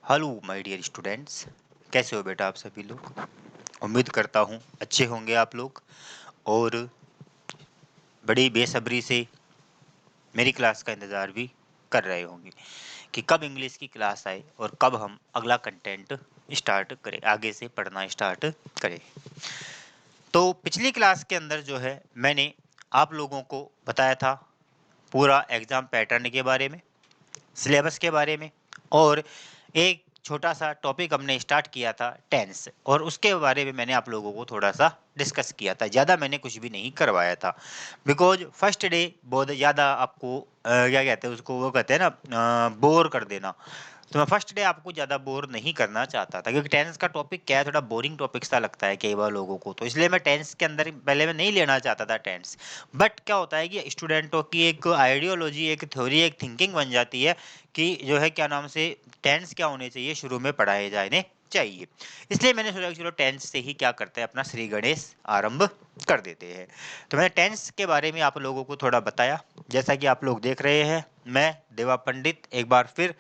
Hello my dear students, कैसे हो बेटा आप सभी लोग। उम्मीद करता हूँ अच्छे होंगे आप लोग और बड़ी बेसब्री से मेरी क्लास का इंतज़ार भी कर रहे होंगे कि कब इंग्लिश की क्लास आए और कब हम अगला कंटेंट स्टार्ट करें, आगे से पढ़ना स्टार्ट करें। तो पिछली क्लास के अंदर जो है मैंने आप लोगों को बताया था पूरा एग्ज़ाम पैटर्न के बारे में, सिलेबस के बारे में, और एक छोटा सा टॉपिक हमने स्टार्ट किया था टेंस, और उसके बारे में मैंने आप लोगों को थोड़ा सा डिस्कस किया था। ज़्यादा मैंने कुछ भी नहीं करवाया था बिकॉज फर्स्ट डे बहुत ज़्यादा आपको क्या कहते हैं उसको, वो कहते हैं ना बोर कर देना। तो मैं फर्स्ट डे आपको ज़्यादा बोर नहीं करना चाहता था क्योंकि टेंस का टॉपिक क्या है, थोड़ा बोरिंग टॉपिक सा लगता है कई बार लोगों को, तो इसलिए मैं टेंस के अंदर पहले मैं नहीं लेना चाहता था टेंस। बट क्या होता है कि स्टूडेंटों की एक आइडियोलॉजी, एक थ्योरी, एक थिंकिंग बन जाती है कि जो है क्या नाम से टेंस क्या होने चाहिए, शुरू में पढ़ाए जाने चाहिए। इसलिए मैंने सोचा कि चलो टेंस से ही क्या करते हैं, अपना श्री गणेश आरंभ कर देते हैं। तो मैंने टेंस के बारे में आप लोगों को थोड़ा बताया। जैसा कि आप लोग देख रहे हैं, मैं देवा पंडित एक बार फिर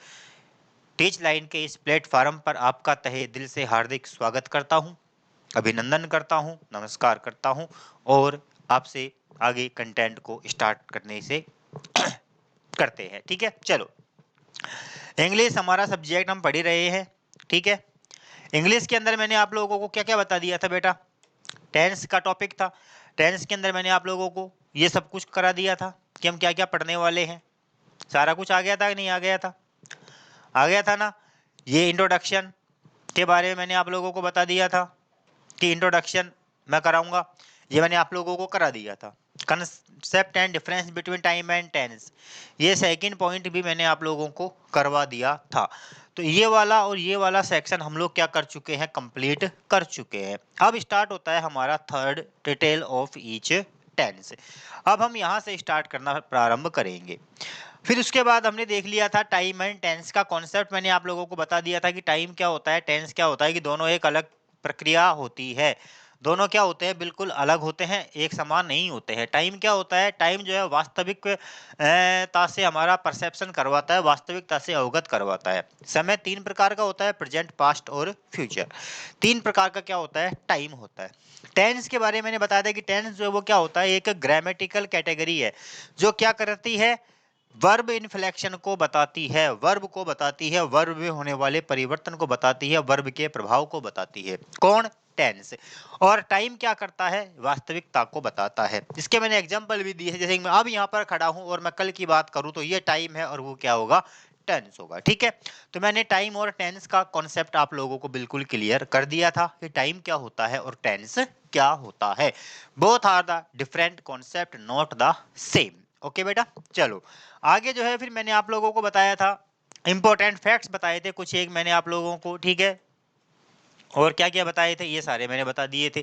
टीच लाइन के इस प्लेटफॉर्म पर आपका तहे दिल से हार्दिक स्वागत करता हूं, अभिनंदन करता हूं, नमस्कार करता हूं और आपसे आगे कंटेंट को स्टार्ट करने से करते हैं। ठीक है, चलो। इंग्लिश हमारा सब्जेक्ट हम पढ़ ही रहे हैं। ठीक है, इंग्लिश के अंदर मैंने आप लोगों को क्या क्या बता दिया था बेटा, टेंस का टॉपिक था। टेंस के अंदर मैंने आप लोगों को ये सब कुछ करा दिया था कि हम क्या क्या पढ़ने वाले हैं। सारा कुछ आ गया था कि नहीं आ गया था? आ गया था ना। ये इंट्रोडक्शन के बारे में मैंने आप लोगों को बता दिया था कि इंट्रोडक्शन मैं कराऊंगा, ये मैंने आप लोगों को करा दिया था। Concept and difference between time and tense, ये सेकंड पॉइंट भी मैंने आप लोगों को करवा दिया था। तो ये वाला और ये वाला सेक्शन हम लोग क्या कर चुके हैं, कंप्लीट कर चुके हैं। अब स्टार्ट होता है हमारा third detail of each tense. अब हम यहाँ से स्टार्ट करना प्रारंभ करेंगे। फिर उसके बाद हमने देख लिया था टाइम एंड टेंस का कॉन्सेप्ट। मैंने आप लोगों को बता दिया था कि टाइम क्या होता है, टेंस क्या होता है, कि दोनों एक अलग प्रक्रिया होती है। दोनों क्या होते हैं, बिल्कुल अलग होते हैं, एक समान नहीं होते हैं। टाइम क्या होता है, टाइम जो है वास्तविक ता से हमारा परसेप्शन करवाता है, वास्तविकता से अवगत करवाता है। समय तीन प्रकार का होता है, प्रेजेंट, पास्ट और फ्यूचर। तीन प्रकार का क्या होता है, टाइम होता है। टेंस के बारे में मैंने बताया था कि टेंस जो है वो क्या होता है, एक ग्रामेटिकल कैटेगरी है जो क्या करती है, वर्ब इन्फ्लेक्शन को बताती है, वर्ब को बताती है, वर्ब में होने वाले परिवर्तन को बताती है, वर्ब के प्रभाव को बताती है। कौन? टेंस। और टाइम क्या करता है, वास्तविकता को बताता है। इसके मैंने एग्जांपल भी दिए हैं, जैसे मैं अब यहाँ पर खड़ा हूँ और मैं कल की बात करूँ तो ये टाइम है और वो क्या होगा, टेंस होगा। ठीक है, तो मैंने टाइम और टेंस का कॉन्सेप्ट आप लोगों को बिल्कुल क्लियर कर दिया था कि टाइम क्या होता है और टेंस क्या होता है। Both are the different concept, not the same. Okay बेटा, चलो आगे जो है फिर मैंने आप लोगों को बताया था, इंपॉर्टेंट फैक्ट्स बताए थे कुछ एक मैंने आप लोगों को। ठीक है, और क्या क्या बताए थे ये सारे मैंने बता दिए थे।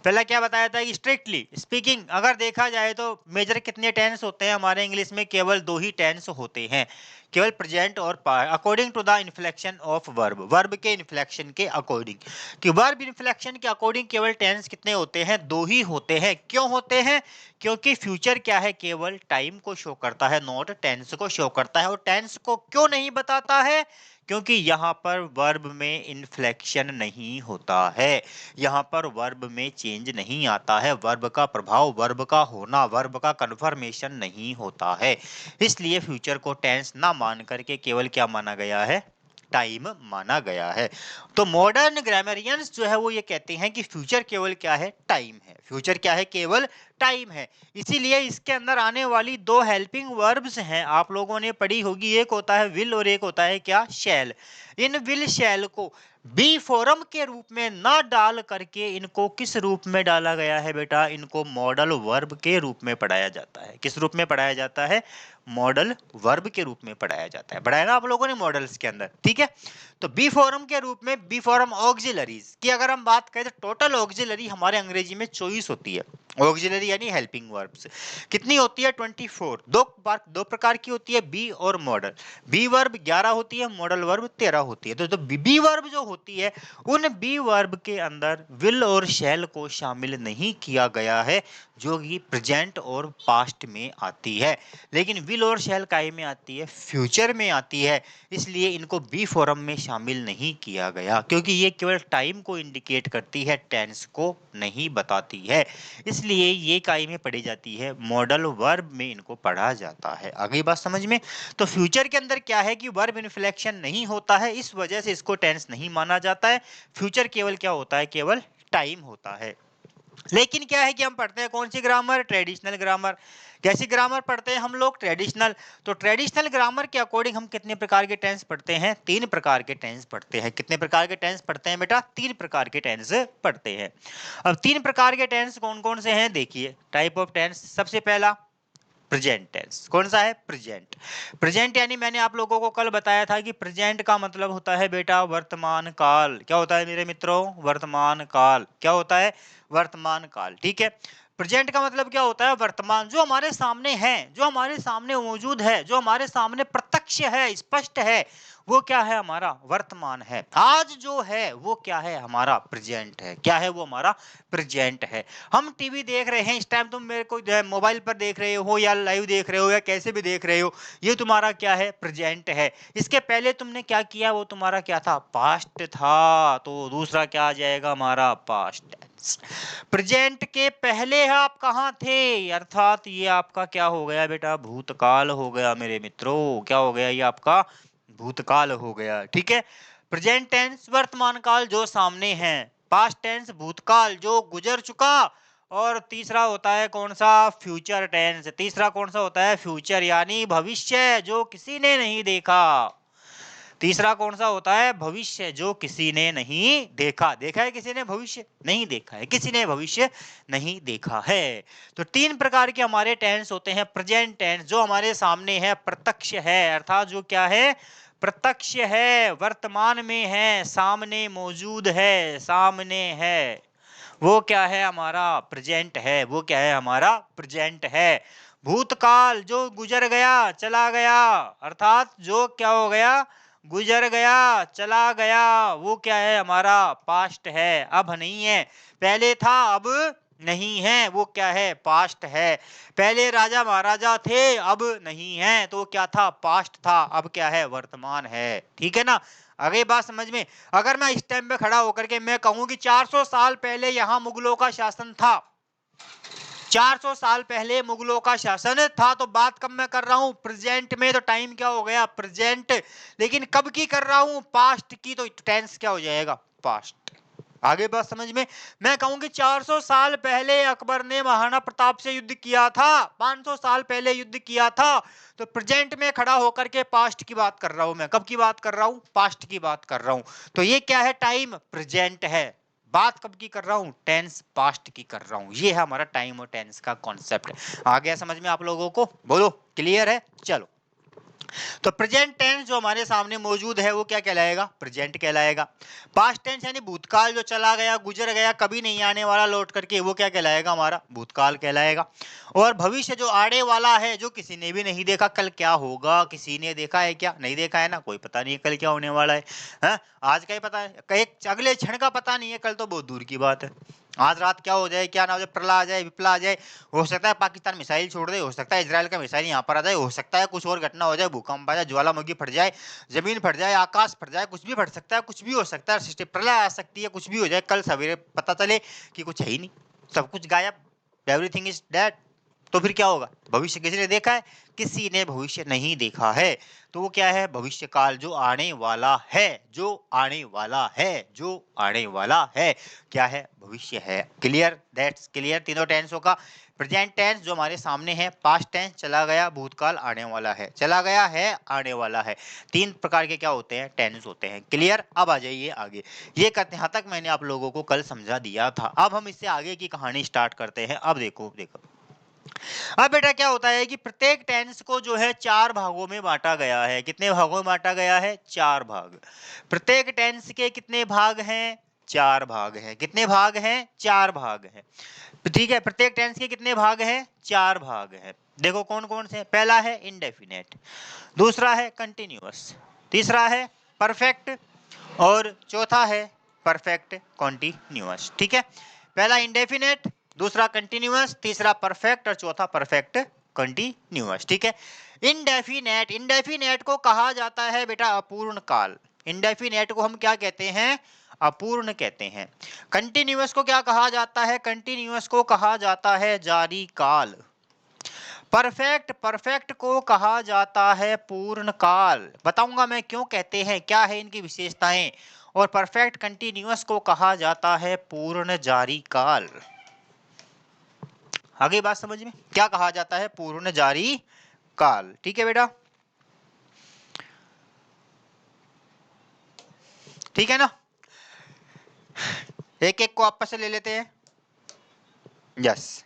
पहला क्या बताया था कि स्ट्रिक्टली स्पीकिंग अगर देखा जाए तो मेजर कितने टेंस होते हैं हमारे इंग्लिश में, केवल दो ही टेंस होते हैं, केवल प्रेजेंट और past, according to the inflection of verb, verb के इन्फ्लेक्शन के अकॉर्डिंग। कि वर्ब इन्फ्लेक्शन के अकॉर्डिंग केवल टेंस कितने होते हैं, दो ही होते हैं। क्यों होते हैं? क्योंकि फ्यूचर क्या है, केवल टाइम को शो करता है, नॉट टेंस को शो करता है। और टेंस को क्यों नहीं बताता है? क्योंकि यहाँ पर वर्ब में इन्फ्लेक्शन नहीं होता है, यहाँ पर वर्ब में चेंज नहीं आता है, वर्ब का प्रभाव, वर्ब का होना, वर्ब का कन्फर्मेशन नहीं होता है। इसलिए फ्यूचर को टेंस ना मान करके केवल क्या माना गया है, टाइम माना गया है। तो मॉडर्न ग्रामरियंस जो है वो ये कहते हैं कि फ्यूचर केवल क्या है, टाइम है। फ्यूचर क्या है, केवल टाइम है। इसीलिए इसके अंदर आने वाली दो हेल्पिंग वर्ब्स हैं, आप लोगों ने पढ़ी होगी, एक होता है विल और एक होता है क्या, शैल। इन विल शैल को बी फॉरम के रूप में ना डाल करके इनको किस रूप में डाला गया है बेटा, इनको मॉडल वर्ब के रूप में पढ़ाया जाता है। किस रूप में पढ़ाया जाता है, मॉडल वर्ब के रूप में पढ़ाया जाता है। पढ़ाया ना आप लोगों ने मॉडल्स के अंदर। ठीक है, तो बी फॉरम के रूप में, बी फॉरम ऑक्सिलरीज की अगर हम बात करें तो टोटल ऑक्सिलरी हमारे अंग्रेजी में 24 होती है। ऑक्सिलरी यानी हेल्पिंग वर्ब्स कितनी होती है, 24। दो प्रकार की होती है, बी और मॉडल। बी वर्ब 11 होती है, मॉडल वर्ब 13 होती है। तो बी वर्ब जो होती है उन बी वर्ब के अंदर विल और शैल को शामिल नहीं किया गया है, जो कि प्रेजेंट और पास्ट में आती है। लेकिन विल और शैल काहे में आती है? फ्यूचर में आती है, इसलिए इनको बी फॉर्म में शामिल नहीं किया गया, क्योंकि ये केवल टाइम को इंडिकेट करती है, टेंस को नहीं बताती है। इसलिए ये काहे में पढ़ी जाती है? मॉडल वर्ब में इनको पढ़ा जाता है। आगे बात समझ में? तो फ्यूचर के अंदर क्या है कि वर्ब इन्फ्लेक्शन नहीं होता है, इस वजह से इसको टेंस नहीं माना जाता है। फ्यूचर केवल क्या होता है? केवल टाइम होता है। लेकिन क्या है कि हम पढ़ते हैं कौन सी ग्रामर? Traditional grammar. कैसी ग्रामर पढ़ते हैं हम लोग? ट्रेडिशनल। तो ट्रेडिशनल ग्रामर के अकॉर्डिंग हम कितने प्रकार के टेंस पढ़ते हैं? 3 प्रकार के टेंस पढ़ते हैं। कितने प्रकार के टेंस पढ़ते हैं बेटा? 3 प्रकार के टेंस पढ़ते हैं। अब 3 प्रकार के टेंस कौन कौन से हैं? देखिए, टाइप ऑफ टेंस। सबसे पहला प्रेजेंट टेंस। कौन सा है? प्रेजेंट। प्रेजेंट यानी मैंने आप लोगों को कल बताया था कि प्रेजेंट का मतलब होता है बेटा वर्तमान काल। क्या होता है मेरे मित्रों? वर्तमान काल। क्या होता है? वर्तमान काल। ठीक है। प्रेजेंट का मतलब क्या होता है? वर्तमान, जो हमारे सामने है, जो हमारे सामने मौजूद है, जो हमारे सामने प्रत्यक्ष है, स्पष्ट है, वो क्या है? हमारा वर्तमान है। आज जो है वो क्या है? हमारा प्रेजेंट है। क्या है वो? हमारा प्रेजेंट है। हम टीवी देख रहे हैं इस टाइम, तुम मेरे को जो है मोबाइल पर देख रहे हो या लाइव देख रहे हो या कैसे भी देख रहे हो, ये तुम्हारा क्या है? प्रेजेंट है। इसके पहले तुमने क्या किया? वो तुम्हारा क्या था? पास्ट था। तो दूसरा क्या आ जाएगा? हमारा पास्ट टेंस। प्रेजेंट के पहले आप कहाँ थे? अर्थात ये आपका क्या हो गया बेटा? भूतकाल हो गया मेरे मित्रों। क्या हो गया? ये आपका भूतकाल हो गया। ठीक है। प्रेजेंट टेंस वर्तमान काल जो सामने है, पास्ट टेंस भूतकाल जो गुजर चुका, और तीसरा होता है कौन सा? Future tense. तीसरा कौन सा होता है? फ्यूचर यानी भविष्य जो किसी ने नहीं देखा। तीसरा कौन सा होता है? भविष्य जो किसी ने नहीं देखा। देखा है किसी ने भविष्य? नहीं देखा है। किसी ने भविष्य नहीं देखा है। तो 3 प्रकार के हमारे टेंस होते हैं। प्रेजेंट टेंस जो हमारे सामने है, प्रत्यक्ष है, अर्थात जो क्या है? प्रत्यक्ष है, वर्तमान में है, सामने मौजूद है, सामने है, वो क्या है? हमारा प्रेजेंट है। वो क्या है? हमारा प्रेजेंट है। भूतकाल जो गुजर गया, चला गया, अर्थात जो क्या हो गया? गुजर गया, चला गया, वो क्या है? हमारा पास्ट है। अब नहीं है, पहले था अब नहीं है, वो क्या है? पास्ट है। पहले राजा महाराजा थे, अब नहीं है, तो क्या था? पास्ट था। अब क्या है? वर्तमान है। ठीक है ना? आगे बात समझ में? अगर मैं इस टाइम पे खड़ा होकर के मैं कहूं कि 400 साल पहले यहां मुगलों का शासन था, 400 साल पहले मुगलों का शासन था, तो बात कब मैं कर रहा हूं? प्रेजेंट में। तो टाइम क्या हो गया? प्रेजेंट। लेकिन कब की कर रहा हूं? पास्ट की। तो टेंस क्या हो जाएगा? पास्ट। आगे बात समझ में? मैं कहूं कि 400 साल पहले अकबर ने महाराणा प्रताप से युद्ध किया था, 500 साल पहले युद्ध किया था, तो प्रेजेंट में खड़ा होकर के पास्ट की बात कर रहा हूं मैं। कब की बात कर रहा हूं? पास्ट की बात कर रहा हूं। तो ये क्या है? टाइम प्रेजेंट है। बात कब की कर रहा हूं? टेंस पास्ट की कर रहा हूं। ये है हमारा टाइम और टेंस का कॉन्सेप्ट। आ गया समझ में आप लोगों को? बोलो, क्लियर है? चलो, तो प्रेजेंट टेंस जो हमारे सामने मौजूद है वो क्या कहलाएगा? प्रेजेंट कहलाएगा। पास्ट टेंस यानी भूतकाल जो चला गया, गुजर गया, कभी नहीं आने वाला लौट करके, वो क्या कहलाएगा? हमारा भूतकाल कहलाएगा। और भविष्य जो आने वाला है, जो किसी ने भी नहीं देखा, कल क्या होगा किसी ने देखा है क्या? नहीं देखा है ना, कोई पता नहीं है कल क्या होने वाला है। हाँ? आज का ही पता है, एक अगले क्षण का पता नहीं है, कल तो बहुत दूर की बात है। आज रात क्या हो जाए, क्या ना हो जाए, प्रलय आ जाए, विप्लव आ जाए, हो सकता है पाकिस्तान मिसाइल छोड़ दे, हो सकता है इजराइल का मिसाइल यहाँ पर आ जाए, हो सकता है कुछ और घटना हो जाए, भूकंप आ जाए, ज्वालामुखी फट जाए, जमीन फट जाए, आकाश फट जाए, कुछ भी फट सकता है, कुछ भी हो सकता है, सृष्टि प्रलय आ सकती है, कुछ भी हो जाए, कल सवेरे पता चले कि कुछ है ही नहीं, सब कुछ गायब, एवरीथिंग इज डेड। तो फिर क्या होगा? भविष्य किसी ने देखा है? किसी ने भविष्य नहीं देखा है। तो वो क्या है? भविष्य काल जो आने वाला है, जो आने वाला है, जो आने वाला है, क्या है? भविष्य है। क्लियर? दैट्स क्लियर तीनों टेंसों का। प्रेजेंट टेंस जो हमारे सामने है, पास्ट टेंस चला गया, भूतकाल आने वाला है, चला गया है, आने वाला है। 3 प्रकार के क्या होते हैं? टेंस होते हैं। क्लियर? अब आ जाइए आगे। ये कहते हैं, तक मैंने आप लोगों को कल समझा दिया था। अब हम इससे आगे की कहानी स्टार्ट करते हैं। अब देखो देखो, अब बेटा क्या होता है कि प्रत्येक टेंस को जो है 4 भागों में बांटा गया है। कितने भागों में बांटा गया है? 4 भाग। प्रत्येक टेंस के कितने भाग हैं? 4 भाग हैं। कितने भाग हैं? 4 भाग हैं। ठीक है, प्रत्येक टेंस के कितने भाग हैं? 4 भाग हैं। देखो कौन कौन से? पहला है इंडेफिनेट, दूसरा है कंटिन्यूअस, तीसरा है परफेक्ट, और चौथा है परफेक्ट कॉन्टिन्यूअस। ठीक है, पहला इंडेफिनेट, दूसरा कंटिन्यूअस, तीसरा परफेक्ट और चौथा परफेक्ट कंटिन्यूअस। ठीक है, इंडेफिनेट, इंडेफिनेट को कहा जाता है बेटा अपूर्ण काल। इंडेफिनेट को हम क्या कहते हैं? अपूर्ण कहते हैं। कंटिन्यूअस को क्या कहा जाता है? कंटिन्यूअस को कहा जाता है जारी काल। परफेक्ट, परफेक्ट को कहा जाता है पूर्ण काल। बताऊंगा मैं क्यों कहते हैं, क्या है इनकी विशेषताएं। और परफेक्ट कंटिन्यूअस को कहा जाता है पूर्ण जारी काल। आगे बात समझ में, क्या कहा जाता है? पूर्ण जारी काल। ठीक है बेटा, ठीक है ना? एक एक को आपस से ले लेते हैं। यस,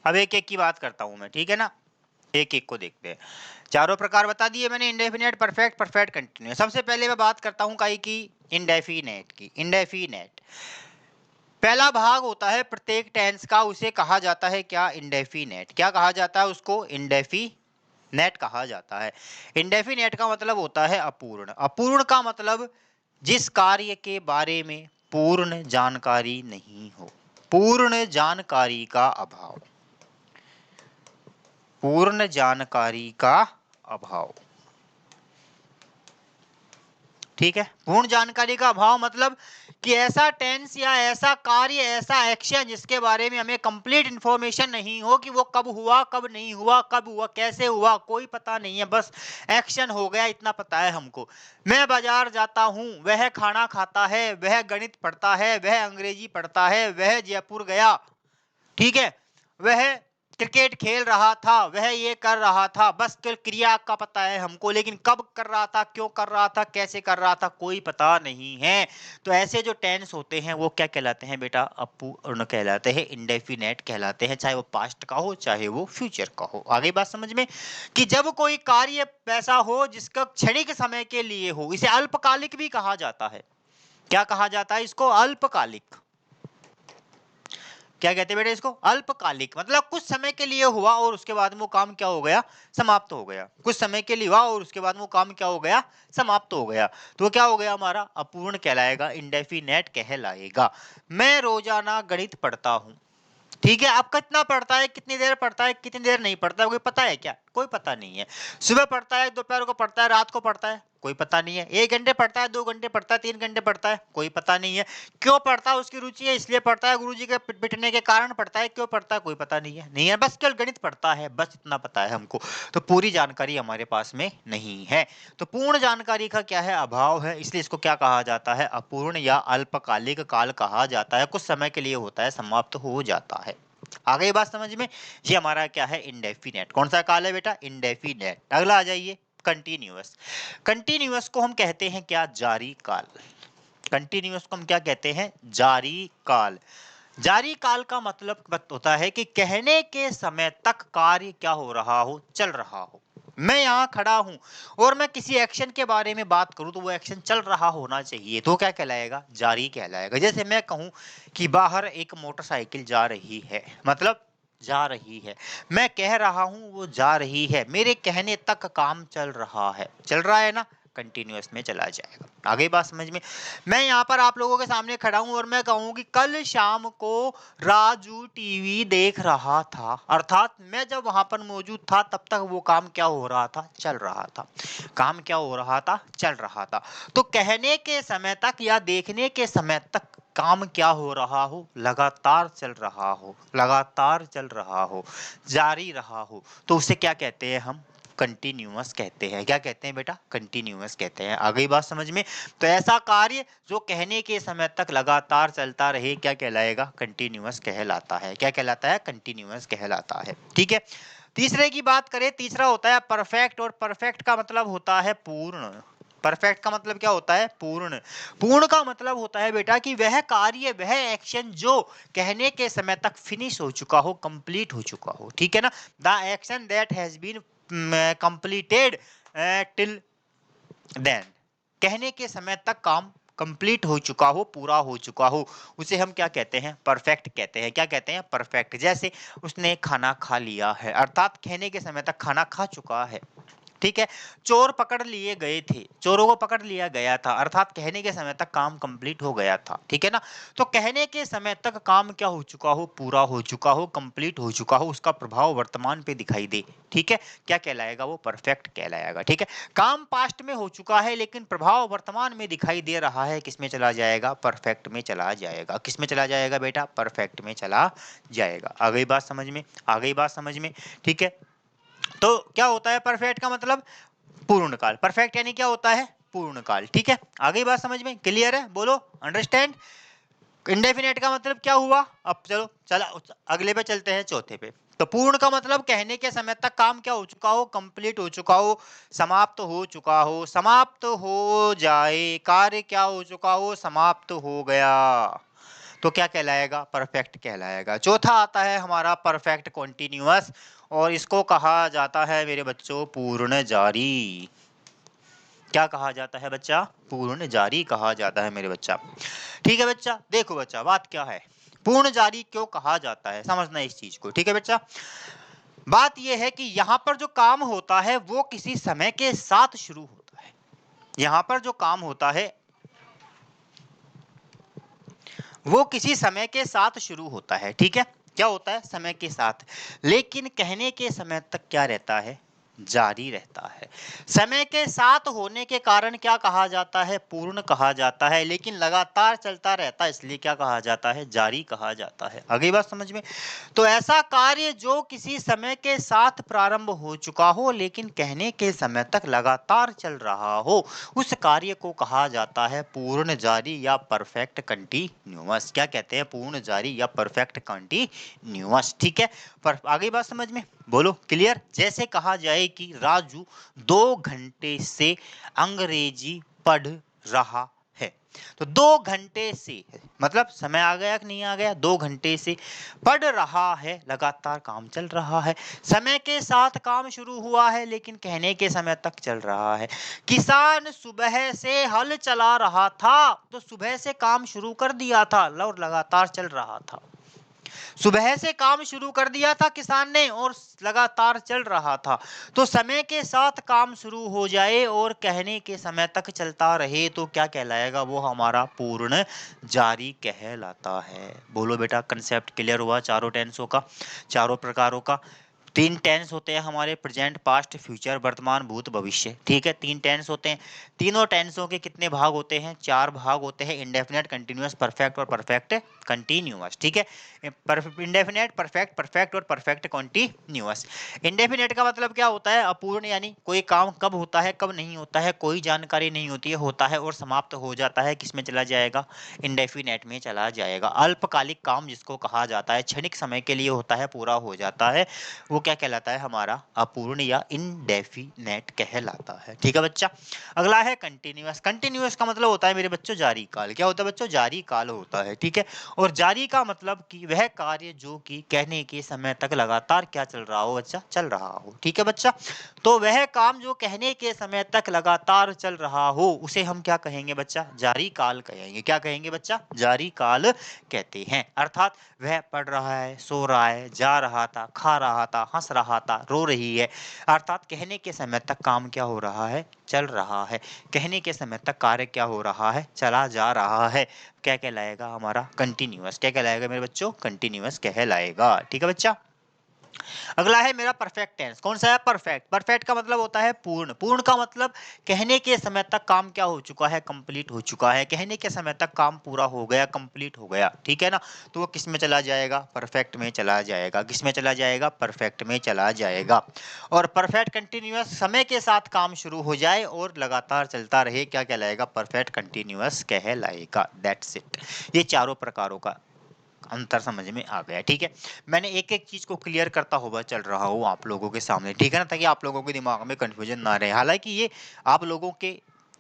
अब एक एक की बात करता हूं मैं, ठीक है ना? एक एक को देखते हैं। चारों प्रकार बता दिए मैंने, इंडेफिनेट, परफेक्ट, परफेक्ट, कंटिन्यूअस। सबसे पहले मैं बात करता हूं काई की? इंडेफिनेट की। इंडेफिनेट पहला भाग होता है प्रत्येक टेंस का, उसे कहा जाता है क्या? इंडेफिनेट। क्या कहा जाता है उसको? इंडेफिनेट कहा जाता है। इंडेफिनेट का मतलब होता है अपूर्ण। अपूर्ण का मतलब जिस कार्य के बारे में पूर्ण जानकारी नहीं हो, पूर्ण जानकारी का अभाव, पूर्ण जानकारी का अभाव। ठीक है, पूर्ण जानकारी का अभाव मतलब कि ऐसा टेंस या ऐसा कार्य, ऐसा एक्शन जिसके बारे में हमें कंप्लीट इंफॉर्मेशन नहीं हो कि वो कब हुआ, कब नहीं हुआ, कब हुआ, कैसे हुआ, कोई पता नहीं है, बस एक्शन हो गया इतना पता है हमको। मैं बाजार जाता हूँ, वह खाना खाता है, वह गणित पढ़ता है, वह अंग्रेजी पढ़ता है, वह जयपुर गया। ठीक है, वह क्रिकेट खेल रहा था, वह ये कर रहा था, बस केवल क्रिया का पता है हमको, लेकिन कब कर रहा था, क्यों कर रहा था, कैसे कर रहा था, कोई पता नहीं है। तो ऐसे जो टेंस होते हैं वो क्या कहलाते हैं बेटा? अपूर्ण कहलाते हैं, इंडेफिनेट कहलाते हैं, चाहे वो पास्ट का हो चाहे वो फ्यूचर का हो। आगे बात समझ में, कि जब कोई कार्य ऐसा हो जिसका क्षणिक समय के लिए हो, इसे अल्पकालिक भी कहा जाता है। क्या कहा जाता है इसको? अल्पकालिक। क्या कहते हैं बेटा इसको? अल्पकालिक। मतलब कुछ समय के लिए हुआ और उसके बाद वो काम क्या हो गया? समाप्त हो गया। कुछ समय के लिए हुआ और उसके बाद वो काम क्या हो गया? समाप्त हो गया। तो क्या हो गया हमारा? अपूर्ण कहलाएगा, इंडेफिनेट कहलाएगा। मैं रोजाना गणित पढ़ता हूँ। ठीक है, अब कितना पढ़ता है, कितनी देर पढ़ता है, कितनी देर नहीं पढ़ता है, कोई पता है क्या? कोई पता नहीं है। सुबह पढ़ता है, दोपहर को पढ़ता है, रात को पढ़ता है, कोई पता नहीं है। 1 घंटे पढ़ता है, 2 घंटे पढ़ता है, 3 घंटे पढ़ता है, कोई पता नहीं है। क्यों पढ़ता है? उसकी रुचि है इसलिए पढ़ता है, गुरुजी के पिटने के कारण पढ़ता है, क्यों पढ़ता है कोई पता नहीं है। नहीं है, बस केवल गणित पढ़ता है, बस इतना पता है हमको। तो पूरी जानकारी हमारे पास में नहीं है। तो पूर्ण जानकारी का क्या है? अभाव है, इसलिए इसको क्या कहा जाता है? अपूर्ण या अल्पकालिक काल कहा जाता है। कुछ समय के लिए होता है, समाप्त हो जाता है। आ गई बात समझ में? ये हमारा क्या है? इंडेफिनेट। कौन सा काल है बेटा? इंडेफिनेट। अगला आ जाइए, कंटिन्यूअस। कंटिन्यूअस को हम कहते हैं क्या? जारी काल। कंटिन्यूअस को हम क्या कहते हैं? जारी काल। जारी काल का मतलब होता है कि कहने के समय तक कार्य क्या हो रहा हो? चल रहा हो। मैं यहाँ खड़ा हूं और मैं किसी एक्शन के बारे में बात करूं तो वो एक्शन चल रहा होना चाहिए, तो क्या कहलाएगा? जारी कहलाएगा। जैसे मैं कहूं कि बाहर एक मोटरसाइकिल जा रही है, मतलब जा रही है। मैं कह रहा हूं वो जा रही है, मेरे कहने तक काम चल रहा है। चल रहा है ना? कंटिन्यूअस में चला जाएगा। आगे बात समझ में? मैं यहाँ पर आप लोगों के सामने खड़ा हूं और मैं कहूं कि कल शाम को राजू टीवी देख रहा था, अर्थात मैं जब वहां पर मौजूद था तब तक वो काम क्या हो रहा था? चल रहा था। काम क्या हो रहा था? चल रहा था। तो कहने के समय तक या देखने के समय तक काम क्या हो रहा हो? लगातार चल रहा हो, लगातार चल रहा हो, जारी रहा हो, तो उसे क्या कहते हैं हम? कंटिन्यूअस कहते हैं। क्या कहते हैं बेटा? कंटिन्यूअस कहते हैं। आ गई बात समझ में? तो ऐसा कार्य जो कहने के समय तक लगातार चलता रहे क्या कहलाएगा? कंटिन्यूअस कहलाता है। क्या कहलाता है? कंटिन्यूअस कहलाता है। ठीक है, तीसरे की बात करें, तीसरा होता है परफेक्ट। और परफेक्ट का मतलब होता है पूर्ण। परफेक्ट का मतलब क्या होता है? पूर्ण। पूर्ण का मतलब होता है बेटा कि वह कार्य, वह एक्शन जो कहने के समय तक फिनिश हो चुका हो, कंप्लीट हो चुका हो। ठीक है ना? The action that has been completed till then. कहने के समय तक काम कंप्लीट हो चुका हो, पूरा हो चुका हो, उसे हम क्या कहते हैं? परफेक्ट कहते हैं। क्या कहते हैं? परफेक्ट। जैसे उसने खाना खा लिया है, अर्थात कहने के समय तक खाना खा चुका है। ठीक है। चोर पकड़ लिए गए थे, चोरों को पकड़ लिया गया था, अर्थात कहने के समय तक काम कंप्लीट हो गया था। ठीक है ना? तो कहने के समय तक काम क्या हो चुका हो? पूरा हो चुका हो, कंप्लीट हो चुका हो, उसका प्रभाव वर्तमान पे दिखाई दे। ठीक है। क्या कहलाएगा? वो परफेक्ट कहलाएगा। ठीक है। काम पास्ट में हो चुका है लेकिन प्रभाव वर्तमान में दिखाई दे रहा है, किसमें चला जाएगा? परफेक्ट में चला जाएगा। किसमें चला जाएगा बेटा? परफेक्ट में चला जाएगा। आ गई बात समझ में? आ गई बात समझ में? ठीक है। तो क्या होता है परफेक्ट का मतलब? पूर्ण काल। परफेक्ट यानी क्या होता है? पूर्ण काल। ठीक है। आ गई बात समझ में? क्लियर है? बोलो अंडरस्टैंड। इंडेफिनेट का मतलब क्या हुआ? अब चलो चला अगले पे चलते हैं, चौथे पे। तो पूर्ण का मतलब कहने के समय तक काम क्या हो चुका हो? कंप्लीट हो चुका हो, समाप्त हो चुका हो, समाप्त हो जाए, कार्य क्या हो चुका हो? समाप्त हो गया, तो क्या कहलाएगा? परफेक्ट कहलाएगा। चौथा आता है हमारा परफेक्ट कॉन्टिन्यूअस, और इसको कहा जाता है मेरे बच्चों पूर्ण जारी। क्या कहा जाता है बच्चा? पूर्ण जारी कहा जाता है मेरे बच्चा। ठीक है बच्चा। देखो बच्चा बात क्या है, पूर्ण जारी क्यों कहा जाता है, समझना इस चीज को। ठीक है बच्चा। बात यह है कि यहाँ पर जो काम होता है वो किसी समय के साथ शुरू होता है। यहाँ पर जो काम होता है वो किसी समय के साथ शुरू होता है। ठीक है। क्या होता है? समय के साथ। लेकिन कहने के समय तक क्या रहता है? जारी रहता है। समय के साथ होने के कारण क्या कहा जाता है? पूर्ण कहा जाता है। लेकिन लगातार चलता रहता है, इसलिए क्या कहा जाता है? जारी कहा जाता है। अगली बात समझ में? तो ऐसा कार्य जो किसी समय के साथ प्रारंभ हो चुका हो लेकिन कहने के समय तक लगातार चल रहा हो, उस कार्य को कहा जाता है पूर्ण जारी या परफेक्ट कंटिन्यूअस। क्या कहते हैं? पूर्ण जारी या परफेक्ट कंटिन्यूअस। ठीक है। पर आगे बात समझ में? बोलो क्लियर। जैसे कहा जाए कि राजू 2 घंटे से अंग्रेजी पढ़ रहा है, तो 2 घंटे से मतलब समय आ गया कि नहीं आ गया? 2 घंटे से पढ़ रहा है, लगातार काम चल रहा है। समय के साथ काम शुरू हुआ है लेकिन कहने के समय तक चल रहा है। किसान सुबह से हल चला रहा था, तो सुबह से काम शुरू कर दिया था और लगातार चल रहा था। सुबह से काम शुरू कर दिया था किसान ने और लगातार चल रहा था। तो समय के साथ काम शुरू हो जाए और कहने के समय तक चलता रहे तो क्या कहलाएगा? वो हमारा पूर्ण जारी कहलाता है। बोलो बेटा कंसेप्ट क्लियर हुआ चारों टेंसों का, चारों प्रकारों का? 3 टेंस होते हैं हमारे, प्रेजेंट, पास्ट, फ्यूचर, वर्तमान, भूत, भविष्य। ठीक है। 3 टेंस होते हैं। तीनों टेंसों के कितने भाग होते हैं? 4 भाग होते हैं, इंडेफिनेट, कंटिन्यूअस, परफेक्ट और परफेक्ट कंटिन्यूअस। ठीक है। इंडेफिनेट, परफेक्ट, परफेक्ट और परफेक्ट कंटिन्यूअस। इंडेफिनेट का मतलब क्या होता है? अपूर्ण, यानी कोई काम कब होता है कब नहीं होता है कोई जानकारी नहीं होती है, होता है और समाप्त हो जाता है, किसमें चला जाएगा? इंडेफिनेट में चला जाएगा। अल्पकालिक काम जिसको कहा जाता है, क्षणिक समय के लिए होता है, पूरा हो जाता है, वो क्या कहलाता है? हमारा अपूर्ण या इनडेफिनेट कहलाता है। ठीक है बच्चा। अगला है कंटिन्यूअस। कंटिन्यूअस का मतलब होता है मेरे बच्चों जारी काल। क्या होता है बच्चों? जारी काल होता है। ठीक है। और जारी का मतलब कि वह कार्य जो कि कहने के समय तक लगातार क्या चल रहा हो बच्चा? चल रहा हो। ठीक है बच्चा। तो वह काम जो कहने के समय तक लगातार चल रहा हो उसे हम क्या कहेंगे बच्चा? जारी काल कहेंगे। क्या कहेंगे बच्चा? जारी काल कहते हैं। अर्थात वह पढ़ रहा है, सो रहा है, जा रहा था, खा रहा था, हंस रहा था, रो रही है, अर्थात कहने के समय तक काम क्या हो रहा है? चल रहा है। कहने के समय तक कार्य क्या हो रहा है? चला जा रहा है। क्या कहलाएगा? हमारा कंटिन्यूअस। क्या कहलाएगा मेरे बच्चों? कंटिन्यूअस कहलाएगा। ठीक है बच्चा। अगला है मेरा परफेक्ट टेंस। कौन सा है? परफेक्ट। परफेक्ट का मतलब होता है पूर्ण। पूर्ण का मतलब कहने के समय तक काम क्या हो चुका है? कंप्लीट हो चुका है। कहने के समय तक काम पूरा हो गया, कंप्लीट हो गया। ठीक है ना? तो वो किस में चला जाएगा? परफेक्ट में चला जाएगा। किस में चला जाएगा? परफेक्ट में चला जाएगा। और परफेक्ट कंटिन्यूअस, समय के साथ काम शुरू हो जाए और लगातार चलता रहे, क्या कहलाएगा? परफेक्ट कंटिन्यूअस कहलाएगा। That's it. ये चारों प्रकारों का अंतर समझ में आ गया। ठीक है। मैंने एक एक चीज को क्लियर करता हुआ चल रहा हूँ आप लोगों के सामने, ठीक है ना, ताकि आप लोगों के दिमाग में कंफ्यूजन ना रहे। हालांकि ये आप लोगों के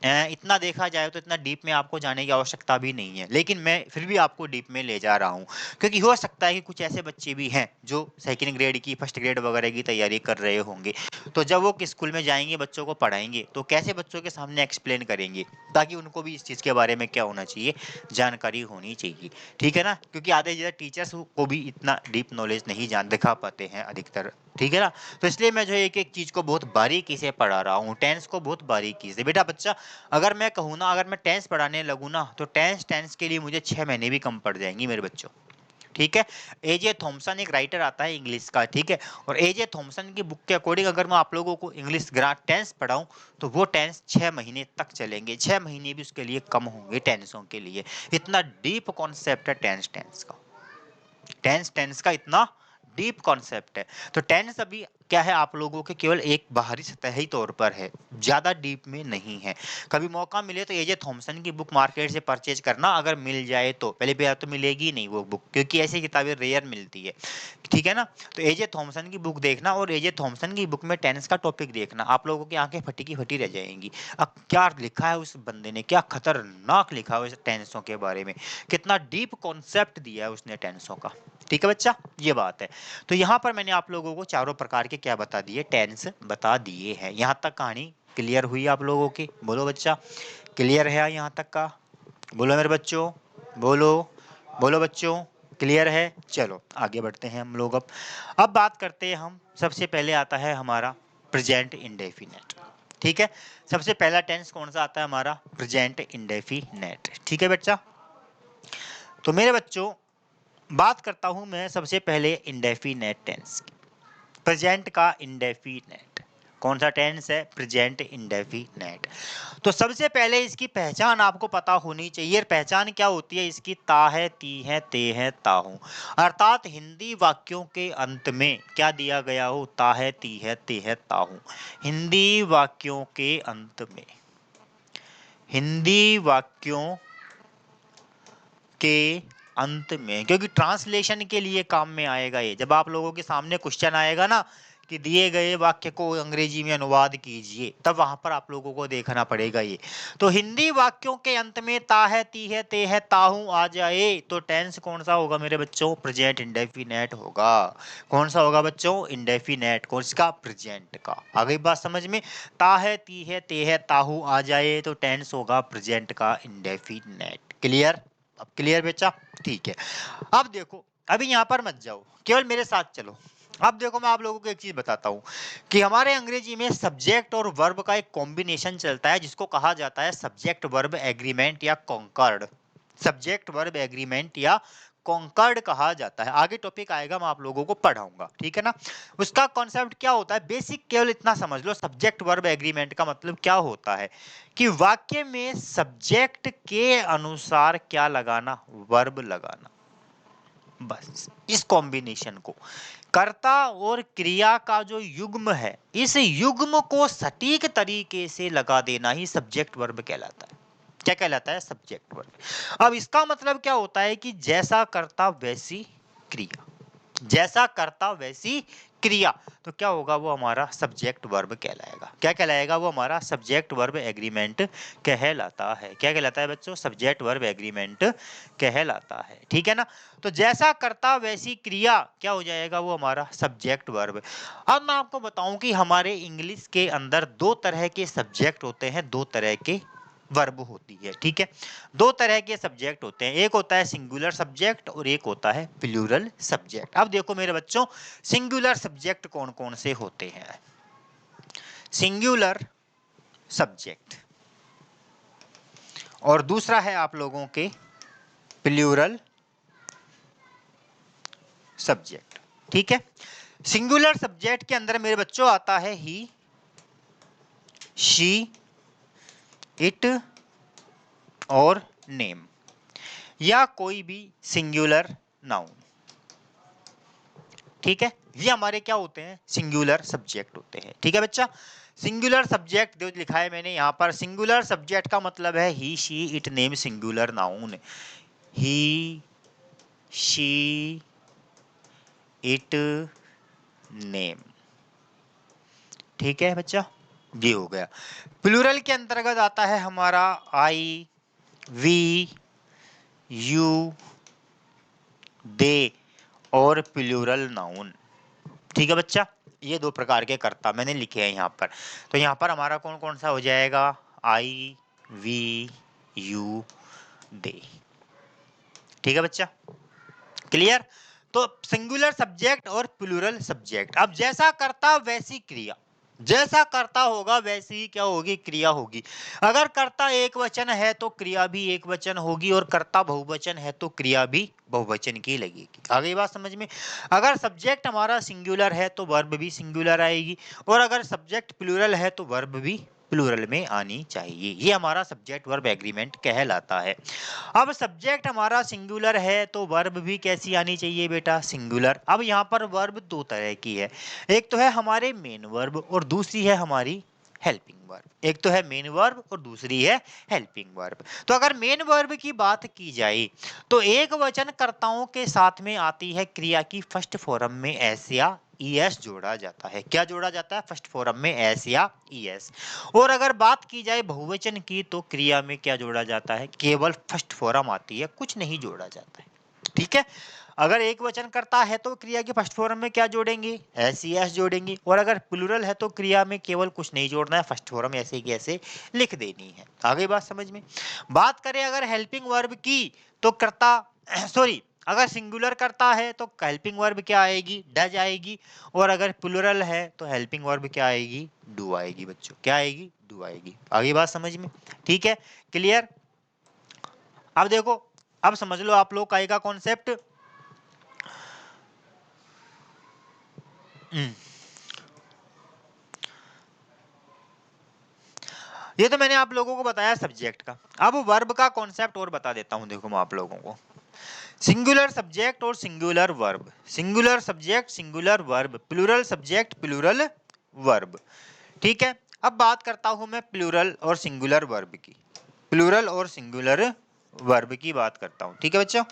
इतना देखा जाए तो इतना डीप में आपको जाने की आवश्यकता भी नहीं है, लेकिन मैं फिर भी आपको डीप में ले जा रहा हूँ, क्योंकि हो सकता है कि कुछ ऐसे बच्चे भी हैं जो सेकंड ग्रेड की, फर्स्ट ग्रेड वगैरह की तैयारी कर रहे होंगे। तो जब वो किस स्कूल में जाएंगे, बच्चों को पढ़ाएंगे, तो कैसे बच्चों के सामने एक्सप्लेन करेंगे, ताकि उनको भी इस चीज़ के बारे में क्या होना चाहिए, जानकारी होनी चाहिए। ठीक है ना, क्योंकि आधे ज़्यादा टीचर्स को भी इतना डीप नॉलेज नहीं जान दिखा पाते हैं अधिकतर। ठीक है ना, तो इसलिए मैं जो एक एक चीज़ को बहुत बारीकी से पढ़ा रहा हूँ, टेंस को बहुत बारीकी से। बेटा बच्चा, अगर मैं कहूँ ना, अगर मैं टेंस पढ़ाने लगूँ ना, तो टेंस टेंस के लिए मुझे 6 महीने भी कम पड़ जाएंगी मेरे बच्चों। ठीक है, एजे थॉमसन एक राइटर आता है इंग्लिश का। ठीक है, और एजे थॉमसन की बुक के अकॉर्डिंग अगर मैं आप लोगों को इंग्लिश टेंस पढ़ाऊं, तो वो टेंस 6 महीने तक चलेंगे। 6 महीने भी उसके लिए कम होंगे टेंसों के लिए। इतना डीप कॉन्सेप्ट है टेंस टेंस का। टेंस टेंस का इतना डीप कॉन्सेप्ट है। तो टेंस अभी क्या है, आप लोगों के केवल एक बाहरी सतही तौर पर है, ज्यादा डीप में नहीं है। कभी मौका मिले तो एजे थॉमसन की बुक मार्केट से परचेज करना, अगर मिल जाए तो। पहले भी तो मिलेगी नहीं वो बुक, क्योंकि ऐसी किताबें रेयर मिलती है। ठीक है ना, तो एजे थॉमसन की बुक देखना, और एजे थॉमसन की बुक में टेंस का टॉपिक देखना, आप लोगों की आंखें फटी की फटी रह जाएंगी। अब क्या लिखा है उस बंदे ने, क्या खतरनाक लिखा है उस टेंसों के बारे में, कितना डीप कॉन्सेप्ट दिया है उसने टेंसों का। ठीक है बच्चा, ये बात है। तो यहाँ पर मैंने आप लोगों को चारों प्रकार के क्या बता दिए, टेंस बता दिए हैं। यहाँ तक कहानी क्लियर हुई आप लोगों की? बोलो बच्चा, क्लियर है यहाँ तक का? बोलो मेरे बच्चों, बोलो, बोलो बच्चों, क्लियर है? चलो आगे बढ़ते हैं हम लोग। अब बात करते हैं हम, सबसे पहले आता है हमारा प्रेजेंट इंडेफिनेट। ठीक है, सबसे पहला टेंस कौन सा आता है हमारा? Present indefinite. ठीक है बच्चा, तो मेरे बच्चों बात करता हूं मैं सबसे पहले इंडेफिनेट टेंस की। प्रेजेंट का इंडेफिनेट कौन सा टेंस है? Present indefinite. तो सबसे पहले इसकी पहचान आपको पता होनी चाहिए। पहचान क्या होती है इसकी? ता है, ती है, ते है, ता हूं। अर्थात हिंदी वाक्यों के अंत में क्या दिया गया हो? ता है, ती है, ते है, ता हूं। हिंदी वाक्यों के अंत में, हिंदी वाक्यों के अंत में, क्योंकि ट्रांसलेशन के लिए काम में आएगा ये। जब आप लोगों के सामने क्वेश्चन आएगा ना कि दिए गए वाक्य को अंग्रेजी में अनुवाद कीजिए, तब वहां पर आप लोगों को देखना पड़ेगा ये। तो हिंदी वाक्यों के अंत में ता है, ती है, ते है, ताहू आ जाए, तो टेंस कौन सा होगा मेरे बच्चों? प्रेजेंट इंडेफिनेट होगा। कौन सा होगा बच्चों? इंडेफिनेट। कौन सा? प्रेजेंट का। आ गई बात समझ में? ता है, ती है, ते है, ताहू आ जाए, तो टेंस होगा प्रेजेंट का इंडेफिनेट। क्लियर? अब क्लियर बच्चा? ठीक है। अब देखो, अभी यहां पर मत जाओ, केवल मेरे साथ चलो। अब देखो, मैं आप लोगों को एक चीज बताता हूं कि हमारे अंग्रेजी में सब्जेक्ट और वर्ब का एक कॉम्बिनेशन चलता है, जिसको कहा जाता है सब्जेक्ट वर्ब एग्रीमेंट या कॉन्कर्ड। सब्जेक्ट वर्ब एग्रीमेंट या कॉन्कर्ड कहा जाता है। आगे टॉपिक आएगा, मैं आप लोगों को पढ़ाऊंगा। ठीक है ना, उसका कॉन्सेप्ट क्या होता है, बेसिक केवल इतना समझ लो। सब्जेक्ट वर्ब एग्रीमेंट का मतलब क्या होता है कि वाक्य में सब्जेक्ट के अनुसार क्या लगाना? वर्ब लगाना। बस इस कॉम्बिनेशन को, कर्ता और क्रिया का जो युग्म है, इस युग्म को सटीक तरीके से लगा देना ही सब्जेक्ट वर्ब कहलाता है। क्या कहलाता है? Subject verb. अब इसका मतलब क्या होता है कि जैसा कर्ता वैसी क्रिया, जैसा करता वैसी क्रिया, तो क्या होगा? वो हमारा सब्जेक्ट वर्ब कहलाएगा। क्या कहलाएगा? वो हमारा सब्जेक्ट वर्ब एग्रीमेंट कहलाता है। क्या कहलाता है बच्चों? सब्जेक्ट वर्ब एग्रीमेंट कहलाता है। ठीक है ना, तो जैसा करता वैसी क्रिया क्या हो जाएगा? वो हमारा सब्जेक्ट वर्ब। अब मैं आपको बताऊं कि हमारे इंग्लिश के अंदर दो तरह के सब्जेक्ट होते हैं, दो तरह के वर्ब होती है। ठीक है, दो तरह के सब्जेक्ट होते हैं, एक होता है सिंगुलर सब्जेक्ट और एक होता है प्लूरल सब्जेक्ट। अब देखो मेरे बच्चों, सिंगुलर सब्जेक्ट कौन कौन से होते हैं? सिंगुलर सब्जेक्ट, और दूसरा है आप लोगों के प्लूरल सब्जेक्ट। ठीक है, सिंगुलर सब्जेक्ट के अंदर मेरे बच्चों आता है ही, शी, इट और नेम, या कोई भी सिंगुलर नाउन। ठीक है, ये हमारे क्या होते हैं? सिंगुलर सब्जेक्ट होते हैं। ठीक है बच्चा, सिंगुलर सब्जेक्ट जो लिखा है मैंने यहाँ पर, सिंगुलर सब्जेक्ट का मतलब है he, she, it, name. Singular noun, he, she, it, name. ठीक है बच्चा, ये हो गया। प्लूरल के अंतर्गत आता है हमारा आई, वी, यू, दे और प्लूरल नाउन। ठीक है बच्चा, ये दो प्रकार के कर्ता मैंने लिखे हैं यहाँ पर। तो यहाँ पर हमारा कौन कौन सा हो जाएगा, आई, वी, यू, दे। ठीक है बच्चा, क्लियर। तो सिंगुलर सब्जेक्ट और प्लूरल सब्जेक्ट, अब जैसा कर्ता वैसी क्रिया, जैसा कर्ता होगा वैसी ही क्या होगी, क्रिया होगी। अगर कर्ता एक वचन है तो क्रिया भी एक वचन होगी, और कर्ता बहुवचन है तो क्रिया भी बहुवचन की लगेगी। आ गई बात समझ में। अगर सब्जेक्ट हमारा सिंगुलर है तो वर्ब भी सिंगुलर आएगी, और अगर सब्जेक्ट प्लूरल है तो वर्ब भी प्लूरल में आनी चाहिए। ये हमारा सब्जेक्ट वर्ब एग्रीमेंट कहलाता है। अब सब्जेक्ट हमारा सिंगुलर है तो वर्ब भी कैसी आनी चाहिए बेटा, सिंगुलर। अब यहाँ पर वर्ब दो तरह की है, एक तो है हमारे मेन वर्ब और दूसरी है हमारी हेल्पिंग वर्ब। एक तो है मेन वर्ब और दूसरी है हेल्पिंग वर्ब। तो अगर मेन वर्ब की बात की जाए तो एक वचन कर्ताओं के साथ में आती है क्रिया की फर्स्ट फॉर्म में एस या ईएस जोड़ा जाता है। क्या जोड़ा जाता है, फर्स्ट फॉर्म में एस या ईएस। और अगर बात की जाए बहुवचन की तो क्रिया में क्या जोड़ा जाता है, केवल फर्स्ट फॉर्म आती है, कुछ नहीं जोड़ा जाता है। ठीक है, अगर एक वचन करता है तो क्रिया के फर्स्ट फॉर्म में क्या जोड़ेंगे, एस ई एस जोड़ेंगे, और अगर प्लूरल है तो क्रिया में केवल कुछ नहीं जोड़ना है, फर्स्ट फॉर्म ऐसे की ऐसे लिख देनी है। आ गई बात समझ में। बात करें अगर हेल्पिंग वर्ब की तो कर्ता सॉरी, अगर सिंगुलर करता है तो हेल्पिंग वर्ब क्या आएगी, डज आएगी, और अगर प्लूरल है तो हेल्पिंग वर्ब क्या आएगी, डू आएगी। बच्चों क्या आएगी, डू आएगी। आगे बात समझ में, ठीक है, क्लियर। अब देखो, अब समझ लो आप लोग का आएगा कॉन्सेप्ट। ये तो मैंने आप लोगों को बताया सब्जेक्ट का। अब वर्ब का कॉन्सेप्ट और बता देता हूं, देखो मैं आप लोगों को। सिंगुलर सब्जेक्ट और singular verb, singular subject singular verb, plural subject plural verb. ठीक है, अब बात करता हूं मैं प्लूरल और सिंगुलर वर्ब की, प्लूरल और सिंगुलर वर्ब की बात करता हूं। ठीक है बच्चों,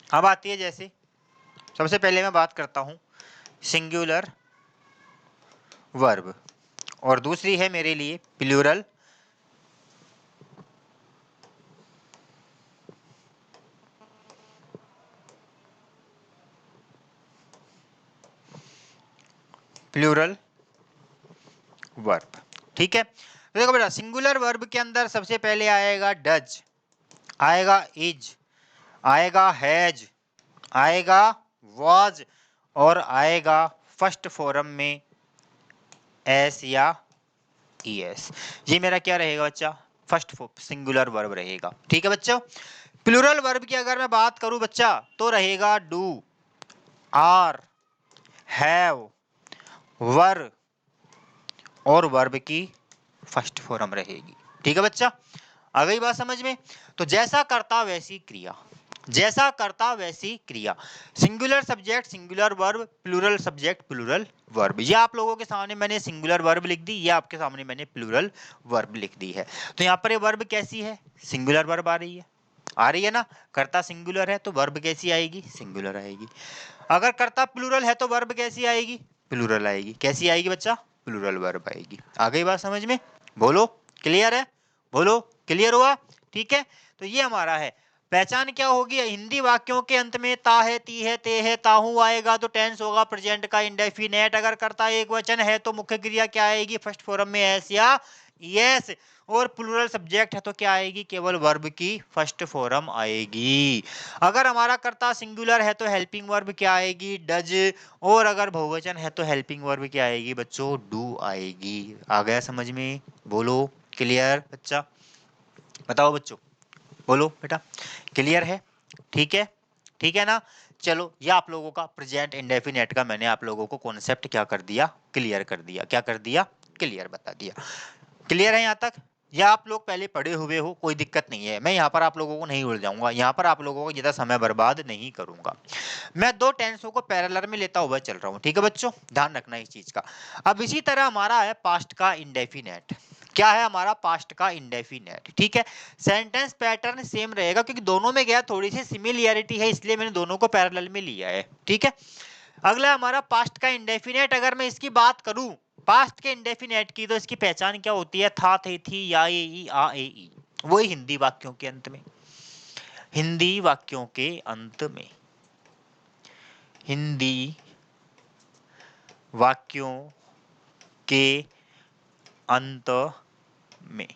अब आती है जैसे, सबसे पहले मैं बात करता हूं सिंगुलर वर्ब, और दूसरी है मेरे लिए प्लूरल प्लूरल वर्ब। ठीक है, तो देखो बेटा, सिंगुलर वर्ब के अंदर सबसे पहले आएगा डज, आएगा इज, आएगा हैज, आएगा वाज, और आएगा फर्स्ट फॉर्म में एस या ईएस। ये मेरा क्या रहेगा बच्चा, फर्स्ट सिंगुलर वर्ब रहेगा। ठीक है बच्चों, प्लूरल वर्ब की अगर मैं बात करूं बच्चा तो रहेगा डू, आर, हैव, वर, और वर्ब की फर्स्ट फॉर्म रहेगी। ठीक है बच्चा, आ गई बात समझ में। तो जैसा करता वैसी क्रिया, जैसा करता वैसी क्रिया, singular subject singular verb, plural subject plural verb. ये आप लोगों के सामने मैंने सिंगुलर वर्ब लिख दी, ये आपके सामने मैंने प्लूरल वर्ब लिख दी है। तो यहाँ पर ये वर्ब कैसी है, सिंगुलर वर्ब आ रही है, आ रही है ना। कर्ता सिंगुलर है तो वर्ब कैसी आएगी, सिंगुलर आएगी। अगर कर्ता प्लूरल है तो वर्ब कैसी आएगी, प्लूरल आएगी। कैसी आएगी बच्चा, प्लूरल वर्ब आएगी। आ गई बात समझ में, बोलो क्लियर है, बोलो क्लियर हुआ। ठीक है, तो ये हमारा है। पहचान क्या होगी, हिंदी वाक्यों के अंत में ता है, ती है, ते है, ताहू आएगा तो टेंस होगा प्रेजेंट का इंडेफिनेट। अगर करता एक वचन है तो मुख्य क्रिया क्या आएगी, फर्स्ट फॉर्म में एस या यस, और प्लूरल सब्जेक्ट है तो क्या आएगी, केवल वर्ब की फर्स्ट फॉर्म आएगी। अगर हमारा कर्ता सिंगुलर है तो हेल्पिंग वर्ब क्या आएगी, डज, और अगर बहुवचन है तो हेल्पिंग वर्ब क्या आएगी बच्चों, डू आएगी। आ गया समझ में, बोलो क्लियर बच्चा, बताओ बच्चों, बोलो बेटा क्लियर है। ठीक है, ठीक है ना। चलो, ये आप लोगों का प्रेजेंट इंडेफिनेट का मैंने आप लोगों को कॉन्सेप्ट क्या कर दिया, क्लियर कर दिया। क्या कर दिया, क्लियर बता दिया। क्लियर है यहाँ तक, या आप लोग पहले पढ़े हुए हो, कोई दिक्कत नहीं है। मैं यहाँ पर आप लोगों को नहीं उलझाऊंगा, यहाँ पर आप लोगों को ज्यादा समय बर्बाद नहीं करूंगा। मैं दो टेंसों को पैरेलल में लेता हुआ चल रहा हूँ। ठीक है बच्चों, ध्यान रखना इस चीज का। अब इसी तरह हमारा है पास्ट का इंडेफिनेट। क्या है हमारा, पास्ट का इंडेफिनेट। ठीक है, सेंटेंस पैटर्न सेम रहेगा क्योंकि दोनों में गया थोड़ी सी सिमिलरिटी है, इसलिए मैंने दोनों को पैरेलल में लिया है। ठीक है, अगला हमारा पास्ट का इंडेफिनेट। अगर मैं इसकी बात करूं पास्ट के इंडेफिनेट की तो इसकी पहचान क्या होती है? था, थे, थी, या, ए, ई, आ, ए, ई। वही हिंदी वाक्यों के अंत में, हिंदी वाक्यों के अंत में, हिंदी वाक्यों के अंत में।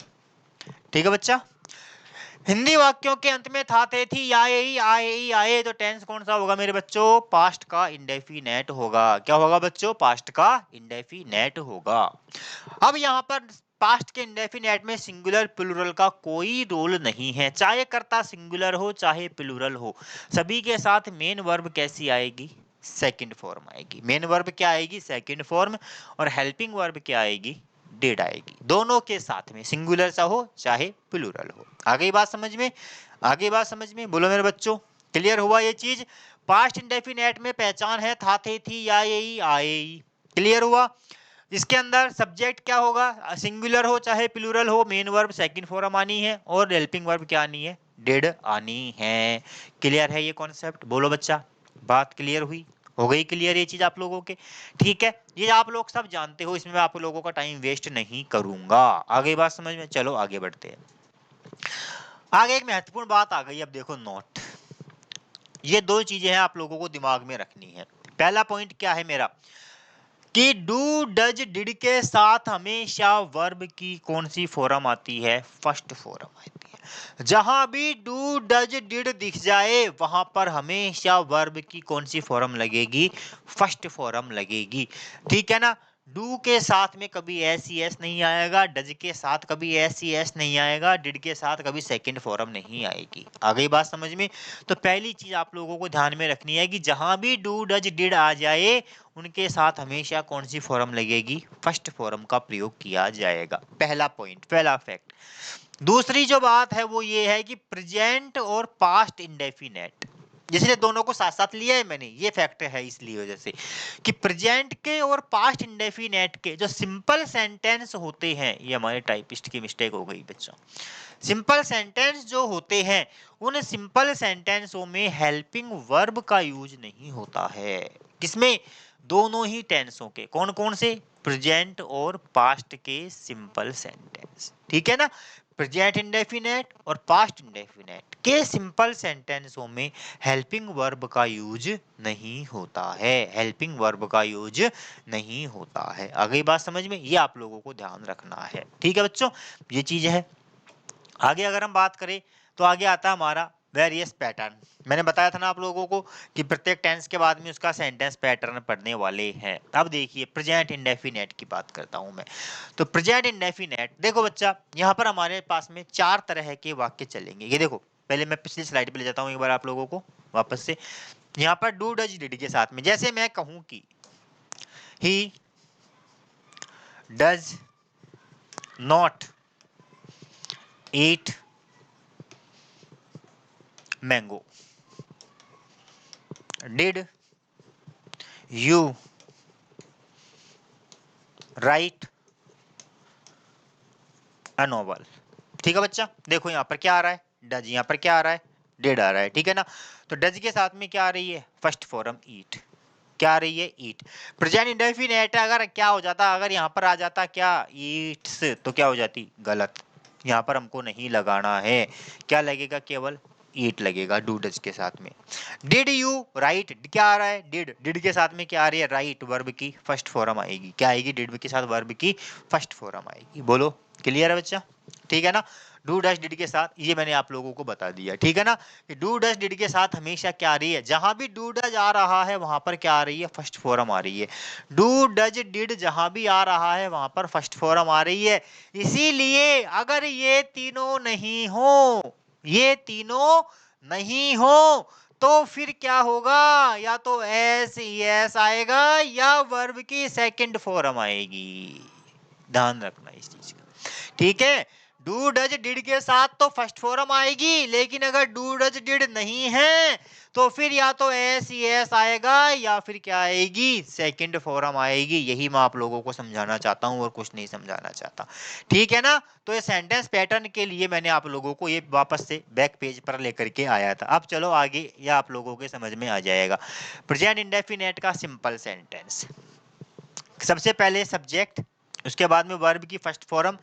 ठीक है बच्चा, हिंदी वाक्यों के अंत में था, थे, थी, या, ए, ई, आ, ए, ई, आए, तो टेंस कौन सा होगा मेरे बच्चों? पास्ट का इंडेफिनेट होगा। क्या होगा बच्चों? पास्ट का इंडेफिनेट होगा। अब यहाँ पर पास्ट के इंडेफिनेट में सिंगुलर प्लूरल का कोई रोल नहीं है, चाहे कर्ता सिंगुलर हो चाहे प्लूरल हो, सभी के साथ मेन वर्ब कैसी आएगी? सेकंड फॉर्म आएगी। मेन वर्ब क्या आएगी? Second form. और हेल्पिंग वर्ब क्या आएगी? डिड आएगी। दोनों के साथ में, सिंगुलर सा हो चाहे प्लूरल हो। आगे बात समझ में? आगे बात समझ में? बोलो मेरे बच्चों, क्लियर हुआ ये चीज? पास्ट इंडेफिनेट में पहचान है था, थे, थी, या, ए, ई, आए, ई। क्लियर हुआ? इसके अंदर सब्जेक्ट क्या होगा? सिंगुलर हो चाहे प्लूरल हो, मेन वर्ब सेकंड फॉर्म आनी है और हेल्पिंग वर्ब क्या आनी है? डिड आनी है। क्लियर है ये कॉन्सेप्ट? बोलो बच्चा, बात क्लियर हुई? हो गई क्लियर ये चीज आप लोगों के? ठीक है, ये आप लोग सब जानते हो, इसमें मैं आप लोगों का टाइम वेस्ट नहीं करूंगा। आगे बात समझ में? चलो आगे बढ़ते हैं। आगे एक महत्वपूर्ण बात आ गई। अब देखो, नोट, ये दो चीजें हैं आप लोगों को दिमाग में रखनी है। पहला पॉइंट क्या है मेरा कि डू डज डिड के साथ हमेशा वर्ब की कौन सी फॉर्म आती है? फर्स्ट फॉर्म आती है। जहां भी डू डज डिड दिख जाए वहां पर हमेशा वर्ब की कौन सी फॉर्म लगेगी? फर्स्ट फॉर्म लगेगी। ठीक है ना? डू के साथ में कभी एस ई एस नहीं आएगा, डज के साथ कभी एस ई एस नहीं आएगा, डिड के साथ कभी सेकंड फॉर्म नहीं आएगी। आ गई बात समझ में? तो पहली चीज आप लोगों को ध्यान में रखनी है कि जहां भी डू डज डिड आ जाए उनके साथ हमेशा कौन सी फॉर्म लगेगी? फर्स्ट फॉर्म का प्रयोग किया जाएगा। पहला पॉइंट, पहला फैक्ट। दूसरी जो बात है वो ये है कि प्रेजेंट और पास्ट इंडेफिनेट, इसलिए दोनों को साथ साथ लिया है मैंने, ये फैक्ट है इसलिए वजह से कि प्रेजेंट के और पास्ट इंडेफिनेट के जो सिंपल सेंटेंस होते हैं, ये हमारे टाइपिस्ट की मिस्टेक हो गई बच्चों। सिंपल सेंटेंस जो होते हैं उन सिंपल सेंटेंसों में हेल्पिंग वर्ब का यूज नहीं होता है। किसमें? दोनों ही टेंसों के। कौन कौन से? प्रेजेंट और पास्ट के सिंपल सेंटेंस। ठीक है ना? प्रेजेंट इंडेफिनेट और पास्ट इंडेफिनेट के सिंपल सेंटेंसों में हेल्पिंग वर्ब का यूज नहीं होता है। हेल्पिंग वर्ब का यूज नहीं होता है। आगे बात समझ में? ये आप लोगों को ध्यान रखना है। ठीक है बच्चों, ये चीज है। आगे अगर हम बात करें तो आगे आता है हमारा वेरियस पैटर्न। मैंने बताया था ना आप लोगों को कि प्रत्येक टेंस के बाद में उसका सेंटेंस पैटर्न पढ़ने वाले हैं। अब देखिए, प्रेजेंट इंडेफिनेट की बात करता हूं मैं। तो प्रेजेंट इंडेफिनेट देखो बच्चा, यहाँ पर हमारे पास में चार तरह के वाक्य चलेंगे। ये देखो, पहले मैं पिछली स्लाइड पे ले जाता हूँ एक बार आप लोगों को वापस से। यहाँ पर डू डज डिड के साथ में जैसे मैं कहूँ कि he does not eat mango, did you right a novel. ठीक है बच्चा, देखो यहाँ पर क्या आ रहा है? डज। यहाँ पर क्या आ रहा है? डिड आ रहा है। ठीक है ना? तो डज के साथ में क्या आ रही है? फर्स्ट फॉर्म ईट। क्या आ रही है? ईट। प्रेजेंट इंडेफिनेट अगर क्या हो जाता, अगर यहाँ पर आ जाता क्या? ईट्स, तो क्या हो जाती? गलत। यहाँ पर हमको नहीं लगाना है। क्या लगेगा? केवल ईट लगेगा डू डज के साथ में। डिड यू राइट, क्या आ रहा है? डिड। डिड के साथ में क्या आ रही है? राइट, वर्ब की फर्स्ट फॉर्म आएगी। क्या आएगी? डिड के साथ वर्ब की फर्स्ट फॉर्म आएगी। बोलो, क्लियर है बच्चा? ठीक है ना? डू डज डिड के साथ, ये मैंने आप लोगों को बता दिया। ठीक है ना? कि डू डज डिड के साथ हमेशा क्या आ रही है? जहां भी डू डज आ रहा है वहां पर क्या आ रही है? फर्स्ट फॉर्म आ रही है। डू डज डिड जहां भी आ रहा है वहां पर फर्स्ट फॉर्म आ रही है। इसीलिए अगर ये तीनों नहीं हो, ये तीनों नहीं हो तो फिर क्या होगा? या तो एस यस आएगा या वर्ब की सेकंड फॉर्म आएगी। ध्यान रखना इस चीज का। ठीक है? डू डज डिड के साथ तो फर्स्ट फॉर्म आएगी, लेकिन अगर डू डज डिड नहीं है तो फिर या तो एस यस आएगा या फिर क्या आएगी? सेकंड फॉर्म आएगी। यही मैं आप लोगों को समझाना चाहता हूं और कुछ नहीं समझाना चाहता। ठीक है ना? तो ये सेंटेंस पैटर्न के लिए मैंने आप लोगों को ये वापस से बैक पेज पर लेकर के आया था। अब चलो आगे, ये आप लोगों के समझ में आ जाएगा। प्रेजेंट इंडेफिनेट का सिंपल सेंटेंस। सबसे पहले सब्जेक्ट, उसके बाद में वर्ब की फर्स्ट फॉर्म,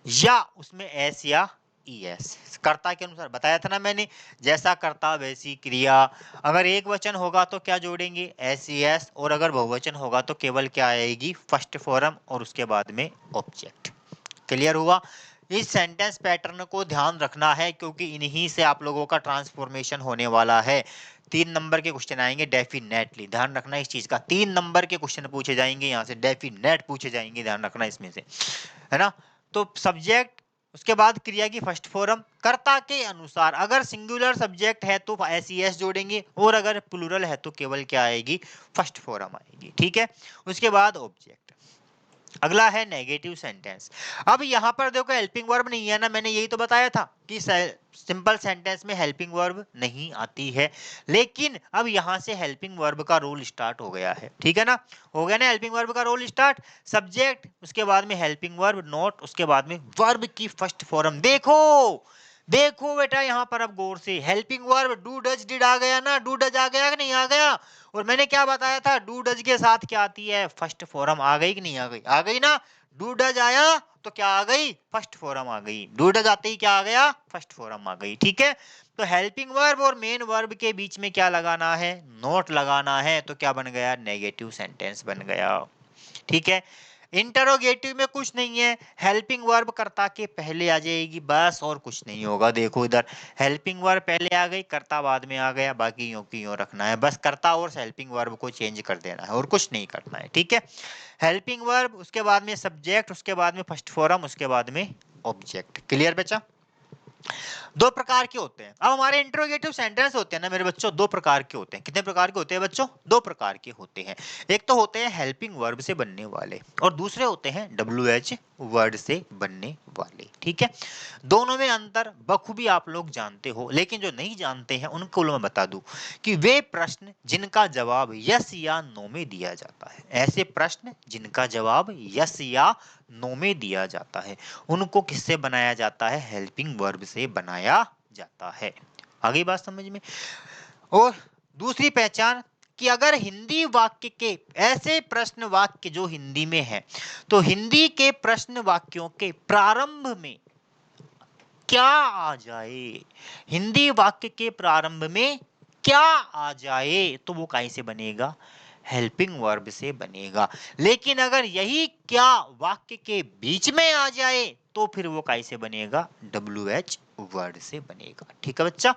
या उसमें एस या ई एस, कर्ता के अनुसार बताया था ना मैंने, जैसा कर्ता वैसी क्रिया। अगर एक वचन होगा तो क्या जोड़ेंगे, एस ई एस, और अगर बहुवचन होगा तो केवल क्या आएगी, फर्स्ट फॉर्म और उसके बाद में ऑब्जेक्ट। क्लियर हुआ। इस सेंटेंस पैटर्न को ध्यान रखना है क्योंकि इन्हीं से आप लोगों का ट्रांसफॉर्मेशन होने वाला है। 3 नंबर के क्वेश्चन आएंगे डेफिनेटली, ध्यान रखना इस चीज का। 3 नंबर के क्वेश्चन पूछे जाएंगे यहाँ से, डेफिनेट पूछे जाएंगे, ध्यान रखना इसमें से, है ना। तो सब्जेक्ट, उसके बाद क्रिया की फर्स्ट फॉर्म, कर्ता के अनुसार। अगर सिंगुलर सब्जेक्ट है तो एस ई एस जोड़ेंगे, और अगर प्लूरल है तो केवल क्या आएगी, फर्स्ट फॉर्म आएगी, ठीक है। उसके बाद ऑब्जेक्ट। अगला है नेगेटिव सेंटेंस। अब यहाँ पर देखो हेल्पिंग वर्ब नहीं है ना, मैंने यही तो बताया था कि सिंपल सेंटेंस में हेल्पिंग वर्ब नहीं आती है, लेकिन अब यहाँ से हेल्पिंग वर्ब का रोल स्टार्ट हो गया है, ठीक है ना। हो गया ना हेल्पिंग वर्ब का रोल स्टार्ट। सब्जेक्ट, उसके बाद में हेल्पिंग वर्ब, नोट, उसके बाद में वर्ब की फर्स्ट फॉर्म। देखो देखो बेटा यहाँ पर अब गौर से, helping verb do does did आ गया ना, डू डज आ गया कि नहीं आ गया। और मैंने क्या बताया था, डू डज के साथ क्या आती है, फर्स्ट फॉर्म आ गई कि नहीं आ गई, आ गई ना। डू डज आया तो क्या आ गई, फर्स्ट फॉर्म आ गई। डू डज आते ही क्या आ गया, फर्स्ट फॉर्म आ गई, ठीक है। तो हेल्पिंग वर्ब और मेन वर्ब के बीच में क्या लगाना है, नोट लगाना है, तो क्या बन गया, नेगेटिव सेंटेंस बन गया, ठीक है। इंटरोगेटिव में कुछ नहीं है, हेल्पिंग वर्ब कर्ता के पहले आ जाएगी बस, और कुछ नहीं होगा। देखो इधर हेल्पिंग वर्ब पहले आ गई, कर्ता बाद में आ गया, बाकी यूं की यूं रखना है, बस कर्ता और हेल्पिंग वर्ब को चेंज कर देना है और कुछ नहीं करना है, ठीक है। हेल्पिंग वर्ब, उसके बाद में सब्जेक्ट, उसके बाद में फर्स्ट फॉर्म, उसके बाद में ऑब्जेक्ट। क्लियर बच्चा। 2 प्रकार के होते हैं। अब हमारे इंट्रोगेटिव सेंटेंस होते हैं ना मेरे बच्चों, 2 प्रकार के होते हैं। कितने प्रकार के होते हैं बच्चों, 2 प्रकार के होते हैं। एक तो होते हैं हेल्पिंग वर्ब से बनने वाले, और दूसरे होते हैं डब्ल्यू एच वर्ड से बनने वाले, ठीक है। दोनों में अंतर बखूबी आप लोग जानते हो, लेकिन जो नहीं जानते हैं उनको मैं बता दूं कि वे प्रश्न जिनका जवाब यस या नो में दिया जाता है, ऐसे प्रश्न जिनका जवाब यस या नो में दिया जाता है, उनको किससे बनाया जाता है, हेल्पिंग वर्ब से बनाया जाता है। आगे बात समझ में। और दूसरी पहचान, कि अगर हिंदी वाक्य के ऐसे प्रश्न वाक्य जो हिंदी में है, तो हिंदी के प्रश्न वाक्यों के प्रारंभ में क्या आ जाए, हिंदी वाक्य के प्रारंभ में क्या आ जाए, तो वो कैसे बनेगा, हेल्पिंग वर्ब से बनेगा। लेकिन अगर यही क्या वाक्य के बीच में आ जाए तो फिर वो कैसे बनेगा, डब्ल्यू एच वर्ड से बनेगा, ठीक है बच्चा।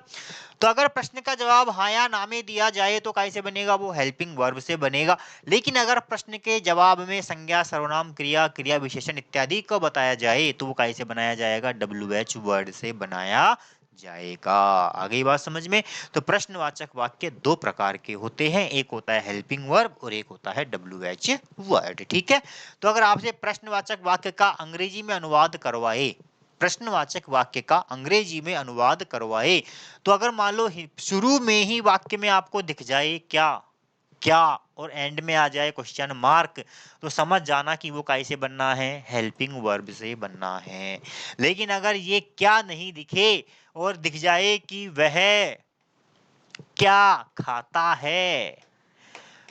तो अगर प्रश्न का जवाब हाँ या ना में दिया जाए तो कैसे बनेगा, वो हेल्पिंग वर्ब से बनेगा। लेकिन अगर प्रश्न के जवाब में संज्ञा, सर्वनाम, क्रिया, क्रिया विशेषण इत्यादि को बताया जाए तो वो कैसे बनाया जाएगा, डब्ल्यू एच वर्ड से बनाया जाएगा। आगे बात समझ में। तो प्रश्नवाचक वाक्य 2 प्रकार के होते हैं, एक होता है हेल्पिंग वर्ब और एक होता है डब्ल्यू एच वर्ड, ठीक है। तो अगर आपसे प्रश्नवाचक वाक्य का अंग्रेजी में अनुवाद करवाए, प्रश्नवाचक वाक्य का अंग्रेजी में अनुवाद करवाए, तो अगर मान लो शुरू में ही वाक्य में आपको दिख जाए क्या क्या, और एंड में आ जाए क्वेश्चन मार्क, तो समझ जाना कि वो कैसे बनना है, हेल्पिंग वर्ब से बनना है। लेकिन अगर ये क्या नहीं दिखे और दिख जाए कि वह क्या खाता है,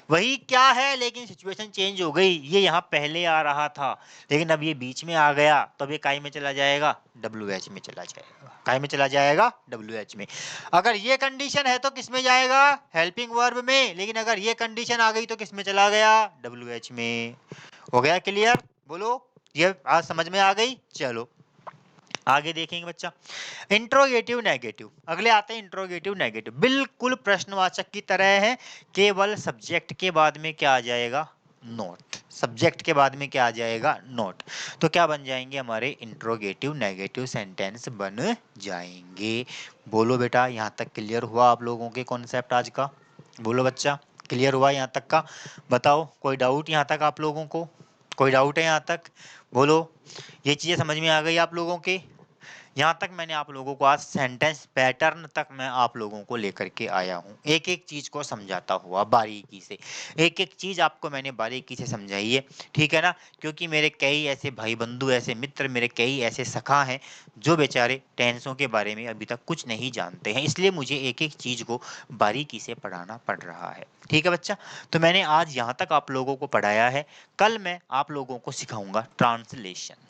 वही क्या है लेकिन सिचुएशन चेंज हो गई, ये यहाँ पहले आ रहा था लेकिन अब ये बीच में आ गया, तो अब ये काय में चला जाएगा, डब्ल्यू एच में चला जाएगा। काय में चला जाएगा, डब्ल्यू एच में। अगर ये कंडीशन है तो किस में जाएगा, हेल्पिंग वर्ब में। लेकिन अगर ये कंडीशन आ गई तो किस में चला गया, डब्ल्यू एच में। हो गया क्लियर, बोलो ये आज समझ में आ गई। चलो आगे देखेंगे बच्चा, इंट्रोगेटिव नेगेटिव। अगले आते हैं इंट्रोगेटिव नेगेटिव, बिल्कुल प्रश्नवाचक की तरह है, केवल सब्जेक्ट के बाद में क्या आ जाएगा, नोट। सब्जेक्ट के बाद में क्या आ जाएगा, नोट। तो क्या बन जाएंगे हमारे इंट्रोगेटिव नेगेटिव सेंटेंस बन जाएंगे। बोलो बेटा यहाँ तक क्लियर हुआ आप लोगों के कॉन्सेप्ट आज का, बोलो बच्चा क्लियर हुआ यहाँ तक का, बताओ कोई डाउट यहाँ तक आप लोगों को, कोई डाउट है यहाँ तक, बोलो। ये चीजें समझ में आ गई आप लोगों के, यहाँ तक मैंने आप लोगों को आज सेंटेंस पैटर्न तक मैं आप लोगों को लेकर के आया हूँ, एक एक चीज को समझाता हुआ बारीकी से। एक एक चीज आपको मैंने बारीकी से समझाई है, ठीक है ना। क्योंकि मेरे कई ऐसे भाई बंधु, ऐसे मित्र, मेरे कई ऐसे सखा हैं जो बेचारे टेंसों के बारे में अभी तक कुछ नहीं जानते हैं, इसलिए मुझे एक एक चीज को बारीकी से पढ़ाना पड़ रहा है, ठीक है बच्चा। तो मैंने आज यहाँ तक आप लोगों को पढ़ाया है। कल मैं आप लोगों को सिखाऊंगा ट्रांसलेशन।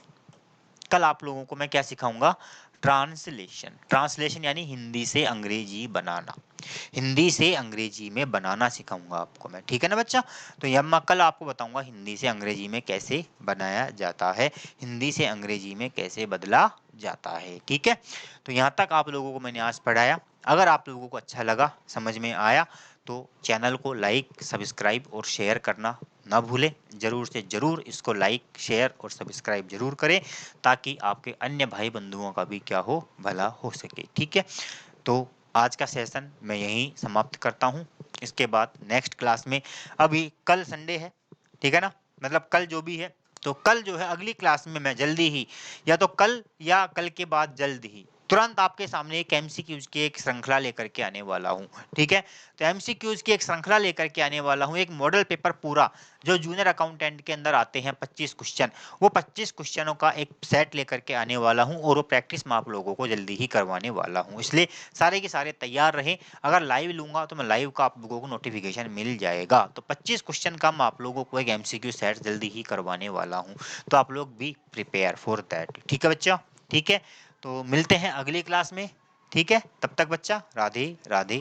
कल आप लोगों को मैं क्या सिखाऊंगा? ट्रांसलेशन। ट्रांसलेशन यानी हिंदी से अंग्रेजी बनाना, हिंदी से अंग्रेजी में बनाना सिखाऊंगा आपको मैं, ठीक है ना बच्चा। तो यह मैं कल आपको बताऊंगा हिंदी से अंग्रेजी में कैसे बनाया जाता है, हिंदी से अंग्रेजी में कैसे बदला जाता है, ठीक है। तो यहाँ तक आप लोगों को मैंने आज पढ़ाया। अगर आप लोगों को अच्छा लगा, समझ में आया, तो चैनल को लाइक, सब्सक्राइब और शेयर करना ना भूलें। जरूर से जरूर इसको लाइक, शेयर और सब्सक्राइब जरूर करें, ताकि आपके अन्य भाई बंधुओं का भी क्या हो, भला हो सके, ठीक है। तो आज का सेशन मैं यहीं समाप्त करता हूँ। इसके बाद नेक्स्ट क्लास में, अभी कल संडे है, ठीक है ना, मतलब कल जो भी है, तो कल जो है अगली क्लास में मैं जल्दी ही, या तो कल या कल के बाद जल्द ही तुरंत आपके सामने एक एमसीक्यूज की एक श्रृंखला लेकर के आने वाला हूँ, ठीक है। तो एमसीक्यूज की एक श्रृंखला लेकर के आने वाला हूँ, एक मॉडल पेपर पूरा, जो जूनियर अकाउंटेंट के अंदर आते हैं 25 क्वेश्चन, वो 25 क्वेश्चनों का एक सेट लेकर के आने वाला हूँ, और वो प्रैक्टिस मैं आप लोगों को जल्दी ही करवाने वाला हूँ। इसलिए सारे के सारे तैयार रहें। अगर लाइव लूंगा तो मैं लाइव का आप लोगों को नोटिफिकेशन मिल जाएगा। तो 25 क्वेश्चन का मैं आप लोगों को एक एमसीक्यू सेट जल्दी ही करवाने वाला हूँ, तो आप लोग भी प्रिपेयर फॉर दैट, ठीक है बच्चा, ठीक है। तो मिलते हैं अगली क्लास में, ठीक है। तब तक बच्चा राधे राधे।